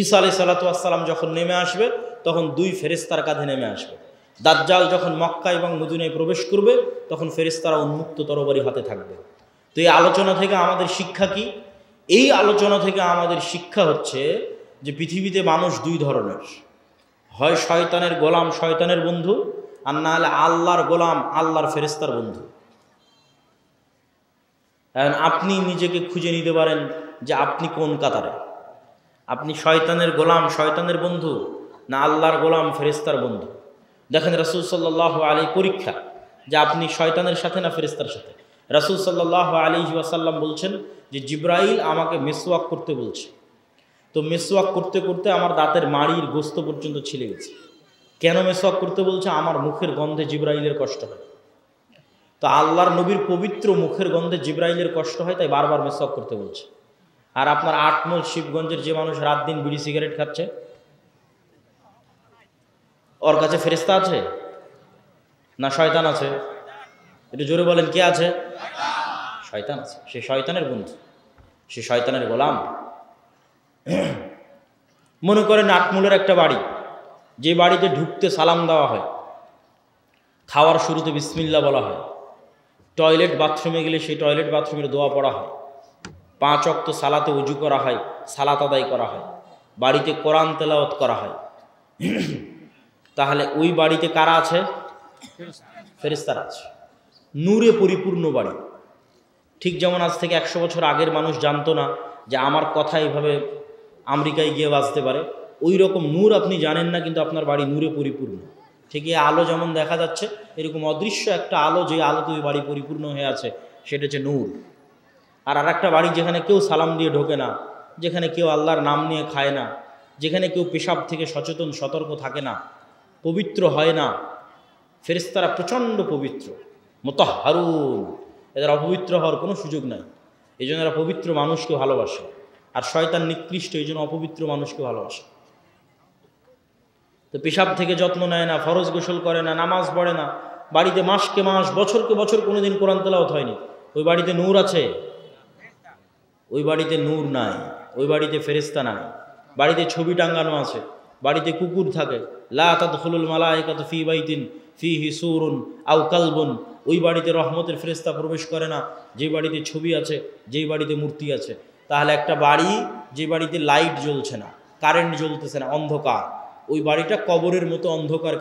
ঈসা আলাইহিস সালাতু ওয়াস সালাম যখন নেমে আসবে তখন 2 ফেরেশতার কাঁধে নেমে আসবে। দাজ্জাল যখন মক্কা এবং মদিনায় প্রবেশ করবে তখন ফেরেশতারা উন্মুক্ত তরবারি হাতে থাকবে। তো এই আলোচনা থেকে আমাদের শিক্ষা কি? এই আলোচনা থেকে আমাদের শিক্ষা হচ্ছে যে পৃথিবীতে মানুষ 2 ধরনের, হয় শয়তানের গোলাম, শয়তানের বন্ধু, আর না হলে আল্লাহর গোলাম, আল্লাহর ফেরেশতার বন্ধু। এখন আপনি নিজেকে খুঁজে নিতে পারেন যে আপনি কোন কাতারে, আপনি শয়তানের গোলাম, শয়তানের বন্ধু, না আল্লাহর গোলাম, ফেরেশতার বন্ধু। দেখেন রাসূল সাল্লাল্লাহু আলাইহি পরীক্ষা যে আপনি শয়তানের সাথে না ফেরেশতার সাথে। রাসূল সাল্লাল্লাহু আলাইহি ওয়াসাল্লাম বলছেন যে জিবরাইল আমাকে মিসওয়াক করতে বলছে, তো মিসওয়াক করতে করতে আমার দাঁতের মাড়ির গোস্ত পর্যন্ত ছিলে গেছে। কেন মিসওয়াক করতে বলছে? আমার মুখের গন্ধে জিবরাইলের কষ্ট হয়। তো আল্লাহর নবীর পবিত্র মুখের গন্ধে জিবরাইলের কষ্ট হয়, তাই বারবার মিসওয়াক করতে বলছে। আর আপনার 8 মাইল শিবগঞ্জের যে মানুষ রাত দিন বিড়ি সিগারেট খাচ্ছে, ওর কাছে ফেরেশতা আছে না শয়তান আছে? একটু জোরে বলেন, কে আছে? শয়তান আছে। সে শয়তানের বন্ধু, সে শয়তানের গোলাম। মনে করেন 8 মাইলের একটা বাড়ি, যে বাড়িতে ঢুকতে সালাম দেওয়া হয়, খাওয়ার শুরুতে বিসমিল্লাহ বলা হয়, টয়লেট বাথরুমে গেলে সেই টয়লেট বাথরুমের দোয়া পড়া হয়, 5 ওয়াক্ত সালাতে উজু করা হয়, সালাত আদায় করা হয়, বাড়িতে কোরআন তেলাওয়াত করা হয়, তাহলে ওই বাড়িতে কারা আছে? ফেরেশতারা আছে। নূরে পরিপূর্ণ বাড়ি। ঠিক যেমন আজ থেকে 100 বছর আগের মানুষ জানতো না যে আমার কথা এইভাবে আমেরিকায় গিয়ে বাজতে পারে, ওই রকম নূর আপনি জানেন না, কিন্তু আপনার বাড়ি নূরে পরিপূর্ণ। ঠিক এই আলো যেমন দেখা যাচ্ছে, এরকম অদৃশ্য একটা আলো, যে আলোতে ওই বাড়ি পরিপূর্ণ হয়ে আছে, সেটা হচ্ছে নূর। আর একটা বাড়ি যেখানে কেউ সালাম দিয়ে ঢোকে না, যেখানে কেউ আল্লাহর নাম নিয়ে খায় না, যেখানে কেউ পেশাব থেকে সচেতন সতর্ক থাকে না, পবিত্র হয় না, ফেরেশতারা প্রচণ্ড পবিত্র, মুতাহহারুন, এদের অপবিত্র হওয়ার কোনো সুযোগ নাই। এই জন্য এরা পবিত্র মানুষকে ভালোবাসে। আর শয়তান নিকৃষ্ট, এই জন্য অপবিত্র মানুষকে ভালোবাসে। তো পেশাব থেকে যত্ন নেয় না, ফরজ গোসল করে না, নামাজ পড়ে না, বাড়িতে মাসকে মাস বছরকে বছর কোনোদিন কোরআন তেলাওয়াত হয়নি, ওই বাড়িতে নূর আছে? ওই বাড়িতে নূর নাই, ওই বাড়িতে ফেরেশতা নাই। বাড়িতে ছবি টাঙ্গানো আছে, বাড়িতে কুকুর থাকে। লা তাদখুলুল মালায়েকাতু ফী বাইতিন ফীহি সূরুন আও কালবুন, ওই বাড়িতে রহমতের ফেরেশতা প্রবেশ করে না যে বাড়িতে ছবি আছে, যেই বাড়িতে মূর্তি আছে। তাহলে একটা বাড়ি যে বাড়িতে লাইট জ্বলছে না, কারেন্ট জ্বলতেছে না, অন্ধকার, ওই বাড়িটা কবরের মতো অন্ধকার।